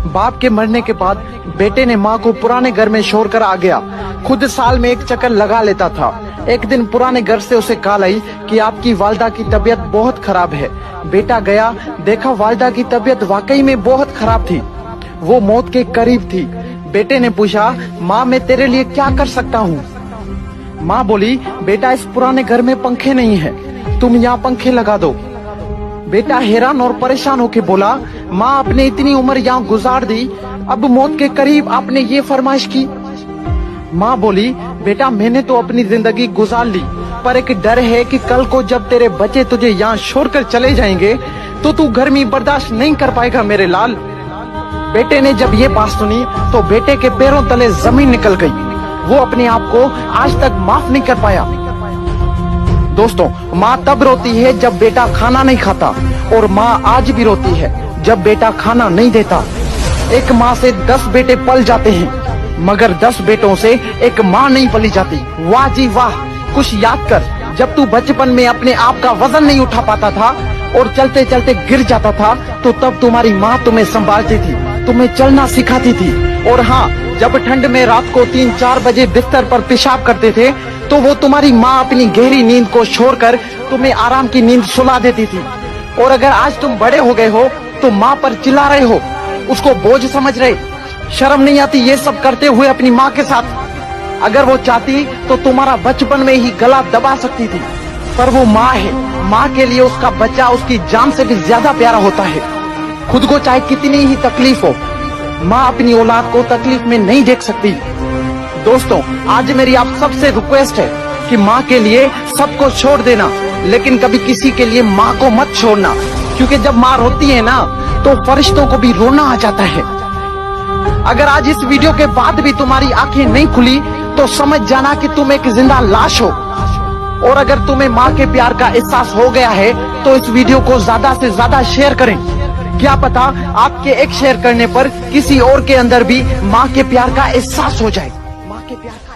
बाप के मरने के बाद बेटे ने माँ को पुराने घर में छोड़कर आ गया। खुद साल में एक चक्कर लगा लेता था। एक दिन पुराने घर से उसे कॉल आई कि आपकी वालिदा की तबीयत बहुत खराब है। बेटा गया, देखा वालिदा की तबीयत वाकई में बहुत खराब थी, वो मौत के करीब थी। बेटे ने पूछा, माँ मैं तेरे लिए क्या कर सकता हूँ? माँ बोली, बेटा इस पुराने घर में पंखे नहीं है, तुम यहाँ पंखे लगा दो। बेटा हैरान और परेशान होके बोला, माँ आपने इतनी उम्र यहाँ गुजार दी, अब मौत के करीब आपने ये फरमाइश की। माँ बोली, बेटा मैंने तो अपनी जिंदगी गुजार ली, पर एक डर है कि कल को जब तेरे बच्चे तुझे यहाँ छोड़कर चले जाएंगे तो तू गर्मी बर्दाश्त नहीं कर पाएगा मेरे लाल। बेटे ने जब ये बात सुनी तो बेटे के पैरों तले जमीन निकल गई। वो अपने आप को आज तक माफ नहीं कर पाया। दोस्तों, माँ तब रोती है जब बेटा खाना नहीं खाता, और माँ आज भी रोती है जब बेटा खाना नहीं देता। एक माँ से 10 बेटे पल जाते हैं, मगर 10 बेटों से एक माँ नहीं पली जाती। वाह जी वाह। कुछ याद कर, जब तू बचपन में अपने आप का वजन नहीं उठा पाता था और चलते चलते गिर जाता था, तो तब तुम्हारी माँ तुम्हें संभालती थी, तुम्हें चलना सिखाती थी। और हाँ, जब ठंड में रात को 3-4 बजे बिस्तर पर पेशाब करते थे तो वो तुम्हारी माँ अपनी गहरी नींद को छोड़कर तुम्हें आराम की नींद सुला देती थी। और अगर आज तुम बड़े हो गए हो तो माँ पर चिल्ला रहे हो, उसको बोझ समझ रहे, शर्म नहीं आती ये सब करते हुए अपनी माँ के साथ? अगर वो चाहती तो तुम्हारा बचपन में ही गला दबा सकती थी, पर वो माँ है। माँ के लिए उसका बच्चा उसकी जान से भी ज्यादा प्यारा होता है। खुद को चाहे कितनी ही तकलीफ हो, माँ अपनी औलाद को तकलीफ में नहीं देख सकती। दोस्तों, आज मेरी आप सबसे रिक्वेस्ट है कि माँ के लिए सबको छोड़ देना, लेकिन कभी किसी के लिए माँ को मत छोड़ना, क्योंकि जब माँ रोती है ना तो फरिश्तों को भी रोना आ जाता है। अगर आज इस वीडियो के बाद भी तुम्हारी आंखें नहीं खुली तो समझ जाना कि तुम एक जिंदा लाश हो। और अगर तुम्हें माँ के प्यार का एहसास हो गया है तो इस वीडियो को ज्यादा से ज्यादा शेयर करें। क्या पता आपके एक शेयर करने पर किसी और के अंदर भी माँ के प्यार का एहसास हो जाए। माँ के प्यार का